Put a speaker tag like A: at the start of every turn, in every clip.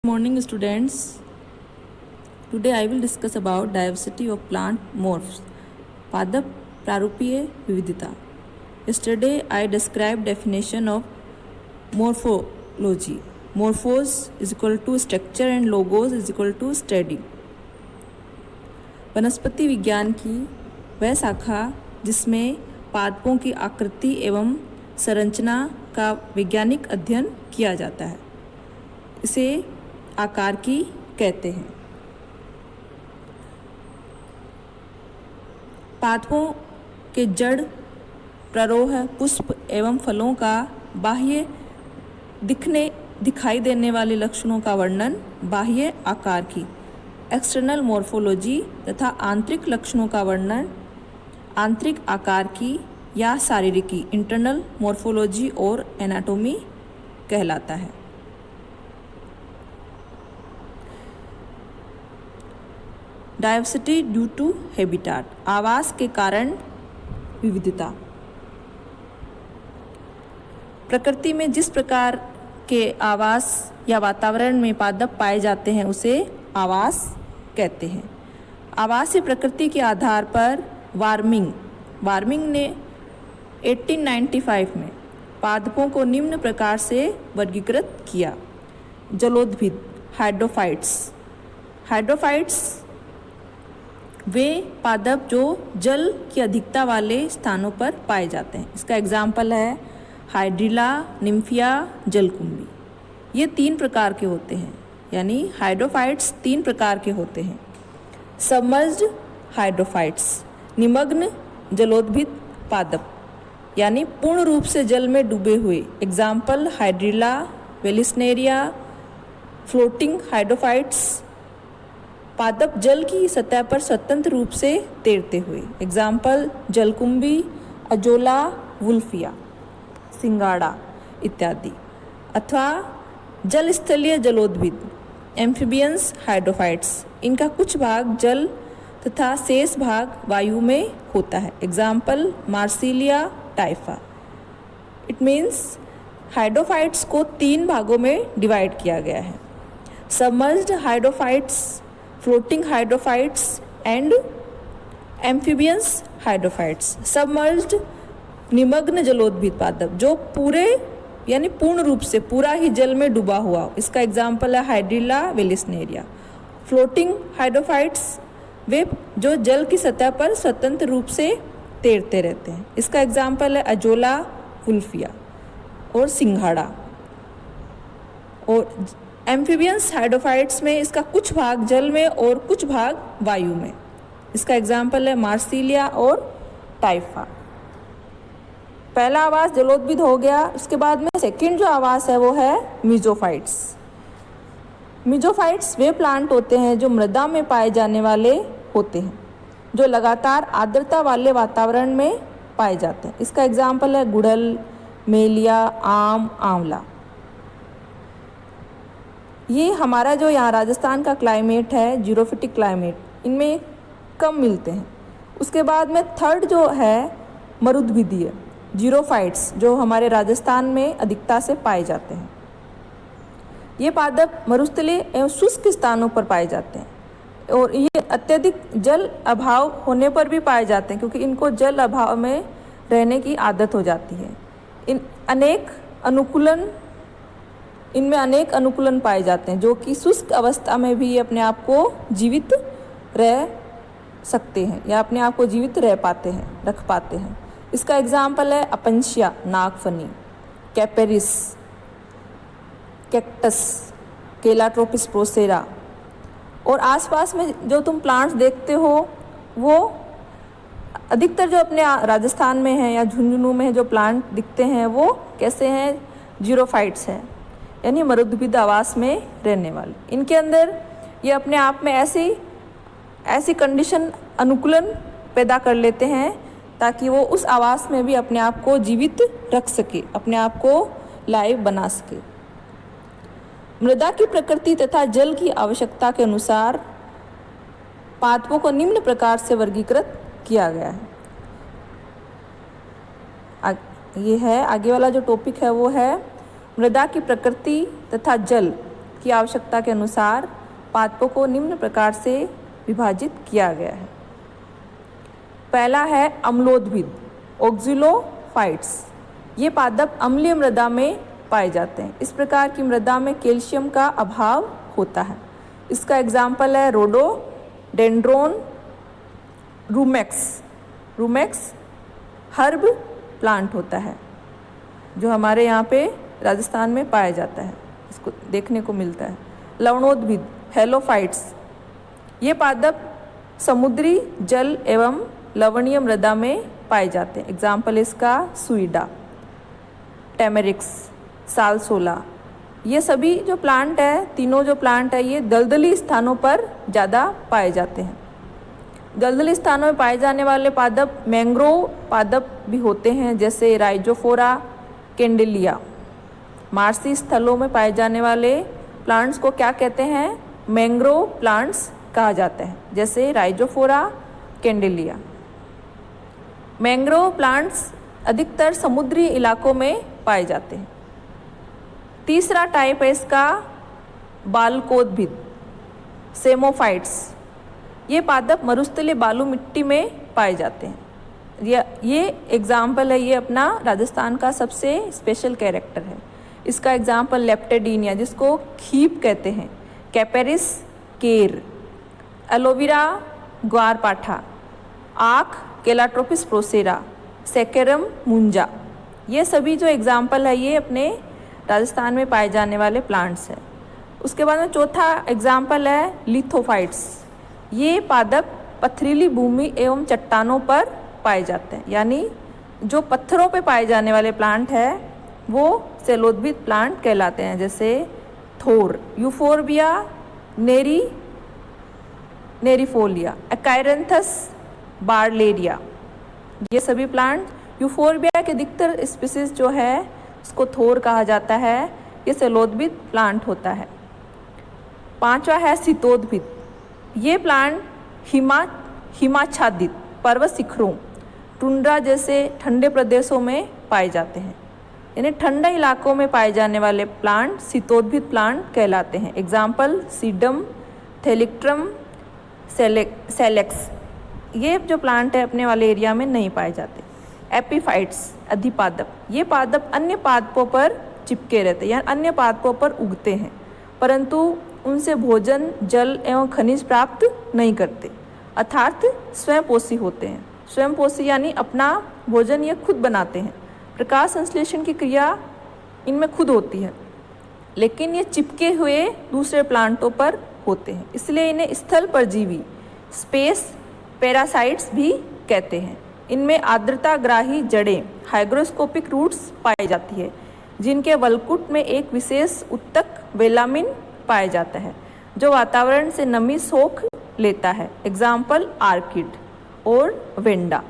A: Morning students. Today I will discuss about diversity of plant morphs. Padap Prarupiye Vividita. Yesterday I described definition of morphology. Morphos is equal to structure and logos is equal to study. वनस्पति विज्ञान की वह शाखा जिसमें पादपों की आकृति एवं संरचना का वैज्ञानिक अध्ययन किया जाता है, इसे आकारकी कहते हैं। पादपों के जड़, प्ररोह, पुष्प एवं फलों का बाह्य दिखाई देने वाले लक्षणों का वर्णन बाह्य आकारकी, एक्सटर्नल मॉर्फोलॉजी तथा आंतरिक लक्षणों का वर्णन आंतरिक आकारकी या शारीरिकी, इंटरनल मॉर्फोलॉजी और एनाटॉमी कहलाता है। डाइवर्सिटी ड्यू टू हैबिटाट, आवास के कारण विविधता। प्रकृति में जिस प्रकार के आवास या वातावरण में पादप पाए जाते हैं उसे आवास कहते हैं। आवासीय प्रकृति के आधार पर वार्मिंग ने 1895 में पादपों को निम्न प्रकार से वर्गीकृत किया। जलोद्भिद, हाइड्रोफाइट्स वे पादप जो जल की अधिकता वाले स्थानों पर पाए जाते हैं। इसका एग्जाम्पल है हाइड्रिला, निम्फिया, जलकुंभी। ये 3 प्रकार के होते हैं, यानी हाइड्रोफाइट्स 3 प्रकार के होते हैं। सबमर्ज्ड हाइड्रोफाइट्स, निमग्न जलोद्भिद पादप, यानी पूर्ण रूप से जल में डूबे हुए। Example hydrilla, Vallisneria. Floating hydrophytes, पादप जल की सतह पर स्वतंत्र रूप से तैरते हुए। एग्जाम्पल जलकुंभी, अजोला, वुल्फिया, सिंगाड़ा इत्यादि। अथवा जल स्थलीय जलोद्भिद, एम्फीबियंस हाइड्रोफाइट्स, इनका कुछ भाग जल तथा शेष भाग वायु में होता है। Example Marsilea, Typha. It means hydrophytes को 3 भागों में डिवाइड किया गया है: submerged hydrophytes, floating hydrophytes and amphibians hydrophytes. Submerged निमग्न जलोद्भिद पादप जो पूरे यानी पूर्ण रूप से पूरा ही जल में डूबा हुआ, इसका एग्जाम्पल है हाइड्रिला, वेलिस्नेरिया। फ्लोटिंग हाइड्रोफाइट्स वे जो जल की सतह पर स्वतंत्र रूप से तैरते रहते हैं, इसका एग्जाम्पल है अजोला, वुल्फिया और सिंघाड़ा। और एम्फीबियंस हाइड्रोफाइट्स में इसका कुछ भाग जल में और कुछ भाग वायु में, इसका एग्जाम्पल है मार्सिलिया और टाइफा। पहला आवास जलोद्भिद हो गया। उसके बाद में सेकंड जो आवास है वो है मीजोफाइट्स। मीजोफाइट्स वे प्लांट होते हैं जो मृदा में पाए जाने वाले होते हैं, जो लगातार आर्द्रता वाले वातावरण में पाए जाते हैं। इसका एग्जाम्पल है गुड़हल, मेलिया, आम, आंवला। ये हमारा जो यहाँ राजस्थान का क्लाइमेट है, जीरोफिटिक क्लाइमेट, इनमें कम मिलते हैं। उसके बाद में थर्ड जो है मरुद्भिदीय जीरोफाइट्स, जो हमारे राजस्थान में अधिकता से पाए जाते हैं। ये पादप मरुस्थलीय एवं शुष्क स्थानों पर पाए जाते हैं और ये अत्यधिक जल अभाव होने पर भी पाए जाते हैं, क्योंकि इनको जल अभाव में रहने की आदत हो जाती है। इनमें अनेक अनुकूलन पाए जाते हैं, जो कि शुष्क अवस्था में भी ये अपने आप को जीवित रह सकते हैं या अपने आप को जीवित रख पाते हैं। इसका एग्जाम्पल है अपंशिया, नागफनी, कैपेरिस, कैक्टस, केलाट्रोपिस प्रोसेरा। और आसपास में जो तुम प्लांट्स देखते हो वो अधिकतर जो अपने राजस्थान में है या झुंझुनू में जो प्लांट दिखते हैं वो कैसे हैं? जीरोफाइट्स हैं, यानी मरुद्भिद आवास में रहने वाले। इनके अंदर ये अपने आप में ऐसी कंडीशन अनुकूलन पैदा कर लेते हैं ताकि वो उस आवास में भी अपने आप को जीवित रख सके, अपने आप को लाइव बना सके। मृदा की प्रकृति तथा जल की आवश्यकता के अनुसार पादपों को निम्न प्रकार से वर्गीकृत किया गया है। ये है आगे वाला जो टॉपिक है वो है मृदा की प्रकृति तथा जल की की आवश्यकता के अनुसार पादपों को निम्न प्रकार से विभाजित किया गया है। पहला है अम्लोद्भिद ऑक्जिलोफाइट्स। ये पादप अम्लीय मृदा में पाए जाते हैं। इस प्रकार की मृदा में कैल्शियम का अभाव होता है। इसका एग्जाम्पल है रोडोडेंड्रोन रूमेक्स हर्ब प्लांट होता है जो हमारे यहाँ पे राजस्थान में पाया जाता है, इसको देखने को मिलता है। लवणोद्भिद हेलोफाइट्स। ये पादप समुद्री जल एवं लवणीय मृदा में पाए जाते हैं। एग्जाम्पल इसका सुइडा, टेमेरिक्स, सालसोला। ये सभी जो प्लांट है, तीनों जो प्लांट है, ये दलदली स्थानों पर ज़्यादा पाए जाते हैं। दलदली स्थानों में पाए जाने वाले पादप मैंग्रोव पादप भी होते हैं, जैसे राइजोफोरा कैंडेलिया। मार्सी स्थलों में पाए जाने वाले प्लांट्स को क्या कहते हैं? मैंग्रोव प्लांट्स कहा जाता है, जैसे राइजोफोरा कैंडेलिया। मैंग्रोव प्लांट्स अधिकतर समुद्री इलाकों में पाए जाते हैं। तीसरा टाइप है इसका बालकोद्भिद सेमोफाइट्स। ये पादप मरुस्थलीय बालू मिट्टी में पाए जाते हैं। ये एग्जाम्पल है, ये अपना राजस्थान का सबसे स्पेशल कैरेक्टर है। इसका एग्जाम्पल लेप्टेडीनिया, जिसको खीप कहते हैं, कैपेरिस केर, एलोवेरा ग्वारपाठा, आक केलाट्रोपिस प्रोसेरा, सेकेरम मुंजा। ये सभी जो एग्जाम्पल है ये अपने राजस्थान में पाए जाने वाले प्लांट्स हैं। उसके बाद में चौथा एग्जाम्पल है लिथोफाइट्स। ये पादप पथरीली भूमि एवं चट्टानों पर पाए जाते हैं, यानी जो पत्थरों पे पाए जाने वाले प्लांट है वो सेलोद्भिद प्लांट कहलाते हैं, जैसे थोर, यूफोर्बिया नेरीफोलिया, अकायरेंथस बार्लेरिया। ये सभी प्लांट, यूफोर्बिया के अधिकतर स्पीसीज जो है उसको थोर कहा जाता है। ये सेलोद्भिद प्लांट होता है। पांचवा है शीतोद्भिद। ये प्लांट हिमाच्छादित पर्वत शिखरों, टुंड्रा जैसे ठंडे प्रदेशों में पाए जाते हैं। यानी ठंडे इलाकों में पाए जाने वाले प्लांट शीतोद्भिद प्लांट कहलाते हैं। एग्जाम्पल सीडम, थेलिक्ट्रम, सेलेक्स। ये जो प्लांट है अपने वाले एरिया में नहीं पाए जाते। एपीफाइट्स अधिपादप। ये पादप अन्य पादपों पर चिपके रहते हैं, यानी अन्य पादपों पर उगते हैं, परंतु उनसे भोजन, जल एवं खनिज प्राप्त नहीं करते, अर्थात स्वयंपोषी होते हैं। स्वयंपोषी यानी अपना भोजन ये खुद बनाते हैं। प्रकाश संश्लेषण की क्रिया इनमें खुद होती है, लेकिन ये चिपके हुए दूसरे प्लांटों पर होते हैं, इसलिए इन्हें स्थल परजीवी स्पेस पैरासाइट्स भी कहते हैं। इनमें आर्द्रताग्राही जड़ें हाइग्रोस्कोपिक रूट्स पाई जाती है, जिनके वलकुट में एक विशेष उत्तक वेलामिन पाया जाता है जो वातावरण से नमी सोख लेता है। एग्जाम्पल आर्किड और वेंडा।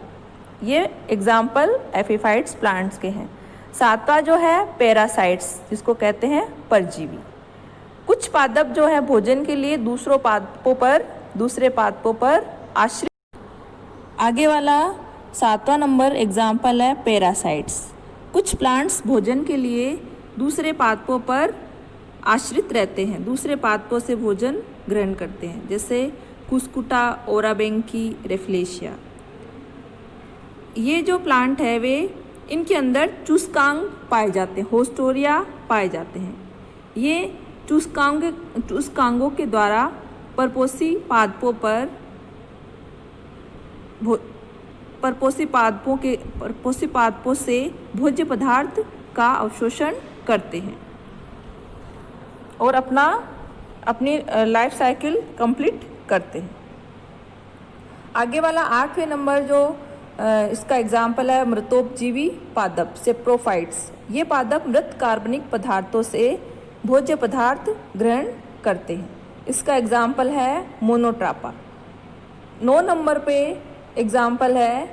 A: ये एग्जाम्पल एपीफाइट्स प्लांट्स के हैं। सातवां जो है पैरासाइट्स, जिसको कहते हैं परजीवी। कुछ पादप जो है भोजन के लिए दूसरे पादपों पर आश्रित। आगे वाला 7वां नंबर एग्जाम्पल है पैरासाइट्स। कुछ प्लांट्स भोजन के लिए दूसरे पादपों पर आश्रित रहते हैं, दूसरे पादपों से भोजन ग्रहण करते हैं, जैसे कुस्कुटा, ओराबेंकी, रेफ्लेशिया। ये जो प्लांट है वे इनके अंदर चुस्कांग पाए जाते हैं, होस्टोरिया पाए जाते हैं। ये चुस्कांगों के द्वारा परपोषी पादपों से भोज्य पदार्थ का अवशोषण करते हैं और अपनी लाइफ साइकिल कंप्लीट करते हैं। आगे वाला 8वें नंबर जो इसका एग्जाम्पल है मृतोपजीवी पादप सेप्रोफाइट्स। ये पादप मृत कार्बनिक पदार्थों से भोज्य पदार्थ ग्रहण करते हैं। इसका एग्जाम्पल है मोनोट्रापा। 9 नंबर पे एग्जाम्पल है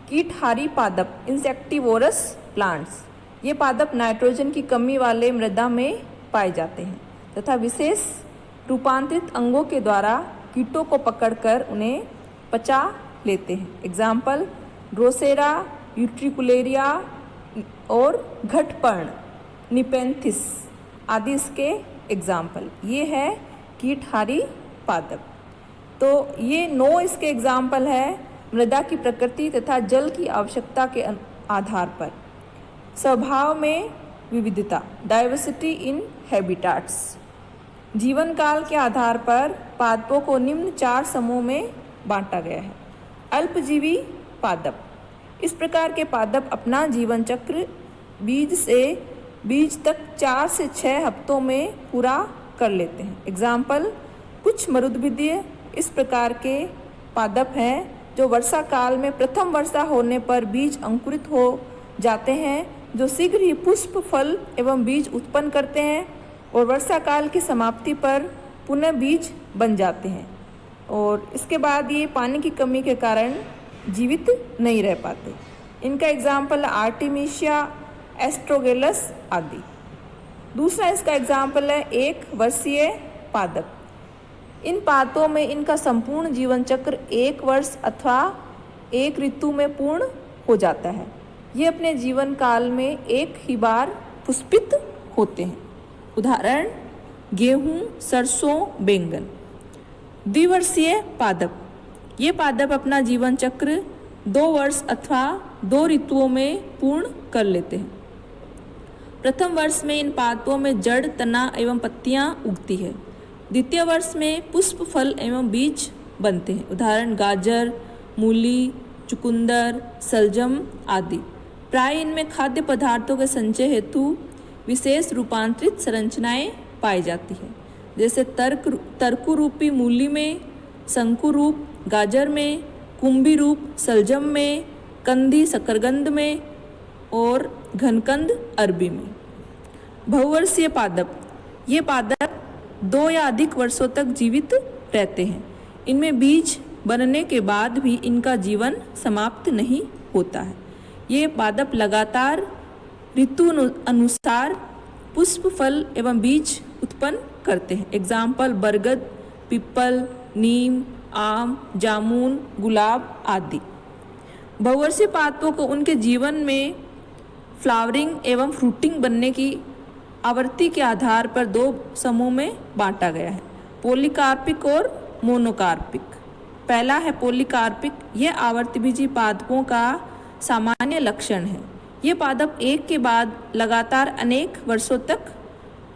A: कीटहारी पादप इंसेक्टिवोरस प्लांट्स। ये पादप नाइट्रोजन की कमी वाले मृदा में पाए जाते हैं तथा विशेष रूपांतरित अंगों के द्वारा कीटों को पकड़कर उन्हें पचा लेते हैं। एग्जाम्पल ड्रोसेरा, यूट्रिकुलेरिया और घटपर्ण निपेंथिस आदि इसके एग्जाम्पल। ये है कीटहारी पादप। तो ये 9 इसके एग्जाम्पल है मृदा की प्रकृति तथा जल की आवश्यकता के आधार पर। स्वभाव में विविधता, डाइवर्सिटी इन हैबिटाट्स। जीवन काल के आधार पर पादपों को निम्न 4 समूह में बांटा गया है। अल्पजीवी पादप, इस प्रकार के पादप अपना जीवन चक्र बीज से बीज तक 4 से 6 हफ्तों में पूरा कर लेते हैं। एग्जाम्पल, कुछ मरुद्भिदीय इस प्रकार के पादप हैं जो वर्षा काल में प्रथम वर्षा होने पर बीज अंकुरित हो जाते हैं, जो शीघ्र ही पुष्प, फल एवं बीज उत्पन्न करते हैं और वर्षा काल की समाप्ति पर पुनः बीज बन जाते हैं और इसके बाद ये पानी की कमी के कारण जीवित नहीं रह पाते। इनका एग्जाम्पल आर्टिमिशिया, एस्ट्रोगेलस आदि। दूसरा इसका एग्जाम्पल है 1 वर्षीय पादप। इन पादपों में इनका संपूर्ण जीवन चक्र 1 वर्ष अथवा 1 ऋतु में पूर्ण हो जाता है। ये अपने जीवन काल में एक ही बार पुष्पित होते हैं। उदाहरण, गेहूँ, सरसों, बैंगन। द्विवर्षीय पादप, ये पादप अपना जीवन चक्र 2 वर्ष अथवा 2 ऋतुओं में पूर्ण कर लेते हैं। प्रथम वर्ष में इन पादपों में जड़, तना एवं पत्तियां उगती है। द्वितीय वर्ष में पुष्प, फल एवं बीज बनते हैं। उदाहरण, गाजर, मूली, चुकंदर, शलजम आदि। प्राय इनमें खाद्य पदार्थों के संचय हेतु विशेष रूपांतरित संरचनाएं पाई जाती है, जैसे तर्कु रूपी मूली में, शंकु रूप गाजर में, कुंभी रूप शलजम में, कंदी शकरकंद में और घनकंद अरबी में। बहुवर्षीय पादप, ये पादप 2 या अधिक वर्षों तक जीवित रहते हैं। इनमें बीज बनने के बाद भी इनका जीवन समाप्त नहीं होता है। ये पादप लगातार ऋतु अनुसार पुष्प, फल एवं बीज उत्पन्न करते हैं। एग्जाम्पल, बरगद, पीपल, नीम, आम, जामुन, गुलाब आदि। बहुवर्षीय पादपों को उनके जीवन में फ्लावरिंग एवं फ्रूटिंग बनने की आवृत्ति के आधार पर 2 समूह में बांटा गया है, पॉलीकार्पिक और मोनोकार्पिक। पहला है पॉलीकार्पिक। यह आवर्तबीजी पादपों का सामान्य लक्षण है। ये पादप एक के बाद लगातार अनेक वर्षों तक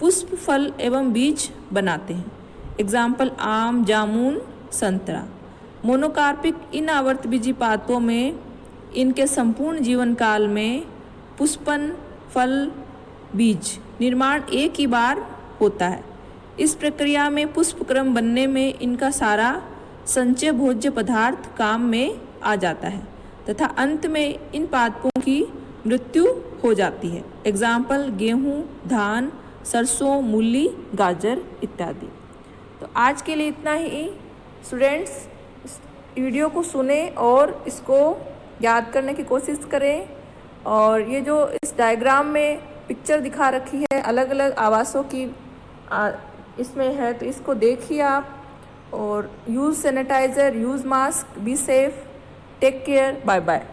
A: पुष्प, फल एवं बीज बनाते हैं। एग्जाम्पल, आम, जामुन, संतरा। मोनोकार्पिक, इन आवर्तबीजी पादपों में इनके संपूर्ण जीवन काल में पुष्पन, फल, बीज निर्माण एक ही बार होता है। इस प्रक्रिया में पुष्पक्रम बनने में इनका सारा संचय भोज्य पदार्थ काम में आ जाता है तथा अंत में इन पादपों की मृत्यु हो जाती है। एग्जाम्पल, गेहूँ, धान, सरसों, मूली, गाजर इत्यादि। तो आज के लिए इतना ही। स्टूडेंट्स, इस वीडियो को सुने और इसको याद करने की कोशिश करें। और ये जो इस डायग्राम में पिक्चर दिखा रखी है अलग अलग आवासों की इसमें है, तो इसको देखिए आप। और use sanitizer, use mask, be safe, take care, bye bye.